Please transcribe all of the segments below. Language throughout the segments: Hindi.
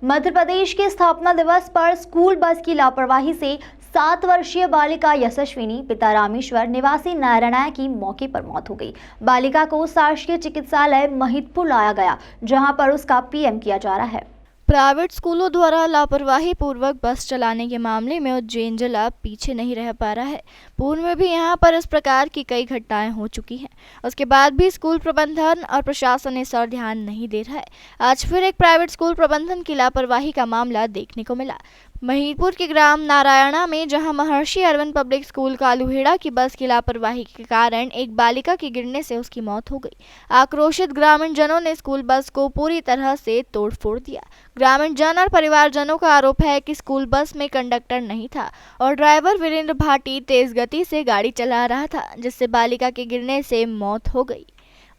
मध्य प्रदेश के स्थापना दिवस पर स्कूल बस की लापरवाही से 7 वर्षीय बालिका यशस्विनी पिता रामेश्वर निवासी नारायण की मौके पर मौत हो गई। बालिका को शासकीय चिकित्सालय महिदपुर लाया गया, जहां पर उसका पीएम किया जा रहा है। प्राइवेट स्कूलों द्वारा लापरवाही पूर्वक बस चलाने के मामले में उज्जैन जिला पीछे नहीं रह पा रहा है। पूर्व में भी यहां पर इस प्रकार की कई घटनाएं हो चुकी हैं। उसके बाद भी स्कूल प्रबंधन और प्रशासन इस और ध्यान नहीं दे रहा है। आज फिर एक प्राइवेट स्कूल प्रबंधन की लापरवाही का मामला देखने को मिला। महिदपुर के ग्राम नारायणा में, जहां महर्षि अरविंद पब्लिक स्कूल कालूहेड़ा की बस की लापरवाही के कारण एक बालिका के गिरने से उसकी मौत हो गई। आक्रोशित ग्रामीण जनों ने स्कूल बस को पूरी तरह से तोड़फोड़ दिया। ग्रामीण जन और परिवारजनों का आरोप है कि स्कूल बस में कंडक्टर नहीं था और ड्राइवर वीरेंद्र भाटी तेज गति से गाड़ी चला रहा था, जिससे बालिका के गिरने से मौत हो गई।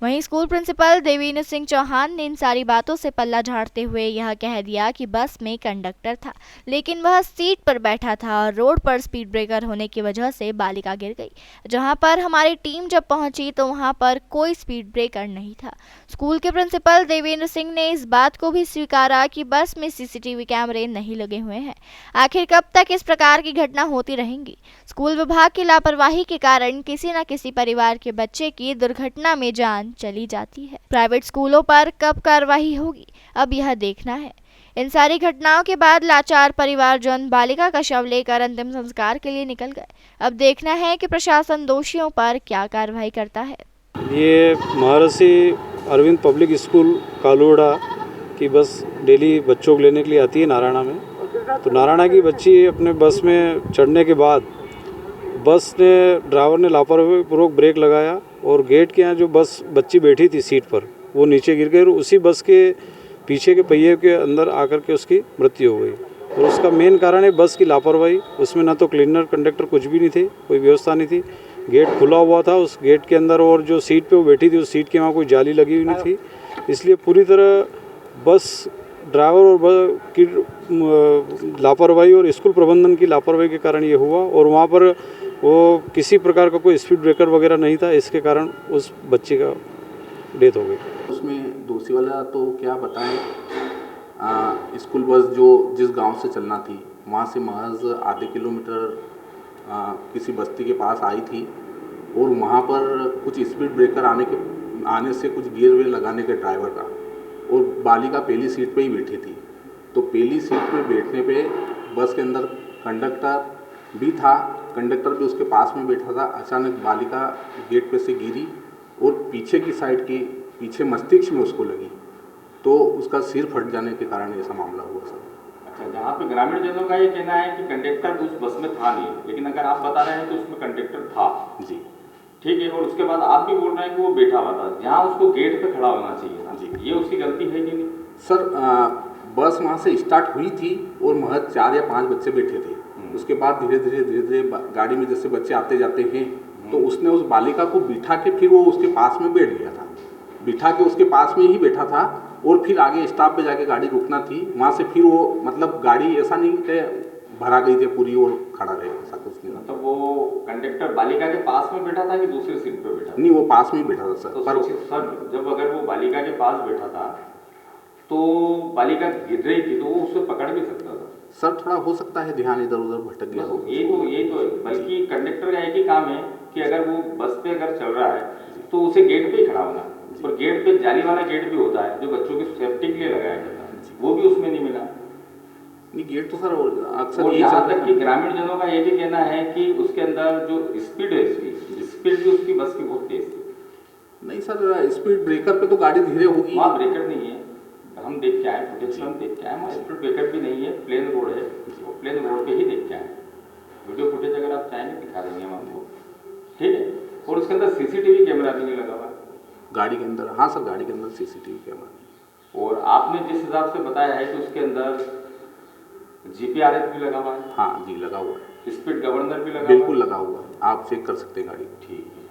वहीं स्कूल प्रिंसिपल देवेंद्र सिंह चौहान ने इन सारी बातों से पल्ला झाड़ते हुए यह कह दिया कि बस में कंडक्टर था, लेकिन वह सीट पर बैठा था और रोड पर स्पीड ब्रेकर होने की वजह से बालिका गिर गई। जहां पर हमारी टीम जब पहुंची तो वहां पर कोई स्पीड ब्रेकर नहीं था। स्कूल के प्रिंसिपल देवेंद्र सिंह ने इस बात को भी स्वीकारा कि बस में सीसीटीवी कैमरे नहीं लगे हुए हैं। आखिर कब तक इस प्रकार की घटना होती रहेंगी? स्कूल विभाग की लापरवाही के कारण किसी न किसी परिवार के बच्चे की दुर्घटना में जान चली जाती है। प्राइवेट स्कूलों पर कब कार्रवाई होगी, अब यह देखना है। इन सारी घटनाओं के बाद लाचार परिवारजन बालिका का शव लेकर अंतिम संस्कार के लिए निकल गए। अब देखना है कि प्रशासन दोषियों पर क्या कार्रवाई करता है। ये महर्षि अरविंद पब्लिक स्कूल कालूहेड़ा की बस डेली बच्चों को लेने के लिए आती है नारायणा में। तो नारायणा की बच्ची अपने बस में चढ़ने के बाद ड्राइवर ने लापरवाही पूर्वक ब्रेक लगाया और गेट के यहाँ जो बच्ची बैठी थी सीट पर, वो नीचे गिर गई और उसी बस के पीछे के पहिए के अंदर आकर के उसकी मृत्यु हो गई। और उसका मेन कारण है बस की लापरवाही। उसमें ना तो क्लीनर कंडक्टर कुछ भी नहीं थे, कोई व्यवस्था नहीं थी। गेट खुला हुआ था उस गेट के अंदर, और जो सीट पे वो बैठी थी उस सीट के वहाँ कोई जाली लगी हुई नहीं थी। इसलिए पूरी तरह बस ड्राइवर और बस की लापरवाही और स्कूल प्रबंधन की लापरवाही के कारण ये हुआ। और वहाँ पर वो किसी प्रकार का कोई स्पीड ब्रेकर वगैरह नहीं था, इसके कारण उस बच्चे का डेथ हो गई। उसमें दोषी वाला तो क्या बताएं, स्कूल बस जो जिस गांव से चलना थी वहाँ से महज आधे किलोमीटर किसी बस्ती के पास आई थी और वहाँ पर कुछ स्पीड ब्रेकर आने से कुछ गियर वेयर लगाने के ड्राइवर का, और बालिका पहली सीट पे ही बैठी थी। तो पहली सीट पे बैठने पे बस के अंदर कंडक्टर भी था, कंडक्टर भी उसके पास में बैठा था। अचानक बालिका गेट पे से गिरी और पीछे की साइड की पीछे मस्तिष्क में उसको लगी, तो उसका सिर फट जाने के कारण ऐसा मामला हुआ सर। अच्छा, जहाँ पे ग्रामीण जनों का ये कहना है कि कंडक्टर उस बस में था नहीं, लेकिन अगर आप बता रहे हैं तो उसमें कंडक्टर था जी, ठीक है, और उसके बाद आप भी बोल रहे हैं कि वो बैठा हुआ था जहाँ उसको गेट पे खड़ा होना चाहिए था जी, ये उसकी गलती है कि नहीं? सर बस वहाँ से स्टार्ट हुई थी और महज 4 या 5 बच्चे बैठे थे। उसके बाद धीरे धीरे गाड़ी में जैसे बच्चे आते जाते हैं, तो उसने उस बालिका को बिठा के फिर वो उसके पास में बैठ गया था, बिठा के उसके पास में ही बैठा था। और फिर आगे स्टॉप पे जाके गाड़ी रुकना थी, वहाँ से फिर वो मतलब गाड़ी ऐसा नहीं कि भरा गई थी पूरी और खड़ा रहे, ऐसा कुछ नहीं। मतलब वो कंडक्टर बालिका के पास में बैठा था कि दूसरी सीट पे बैठा था? नहीं, वो पास में ही बैठा था सर। तो सर जब अगर वो बालिका के पास बैठा था तो बालिका गिर रही थी तो वो उसे पकड़ भी सकता था सर। थोड़ा हो सकता है ध्यान इधर उधर भटक गया हो। ये तो बल्कि कंडक्टर का एक ही काम है कि अगर वो बस पे अगर चल रहा है तो उसे गेट पे ही खड़ा होना, और गेट पे जाली वाला गेट भी होता है जो बच्चों की सेफ्टी के लिए लगाया जाता है, वो भी उसमें नहीं मिला। नहीं, गेट तो सर अक्सर यहाँ तक कि ग्रामीण जनों का ये भी कहना है कि उसके अंदर जो स्पीड है स्पीड भी उसकी बस की बहुत तेज थी। नहीं सर, स्पीड ब्रेकर पे तो गाड़ी धीरे होगी। वहाँ ब्रेकर नहीं है, हम देख के आए, फुटेज हम देख के आए, वहाँ स्पीड ब्रेकर भी नहीं है, प्लेन रोड है, वो प्लेन रोड पे ही देख के आए। वीडियो फुटेज अगर आप चाहेंगे दिखा देंगे हम आपको, ठीक है। और उसके अंदर सीसीटीवी कैमरा भी नहीं लगा हुआ गाड़ी के अंदर। हाँ सर, गाड़ी के अंदर सीसीटीवी कैमरा। और आपने जिस हिसाब से बताया है कि उसके अंदर जीपीआरएस भी लगा हुआ है? हाँ जी, लगा हुआ है। स्पीड गवर्नर भी लगा हुआ है? बिल्कुल लगा हुआ है, आप चेक कर सकते हैं गाड़ी। ठीक है।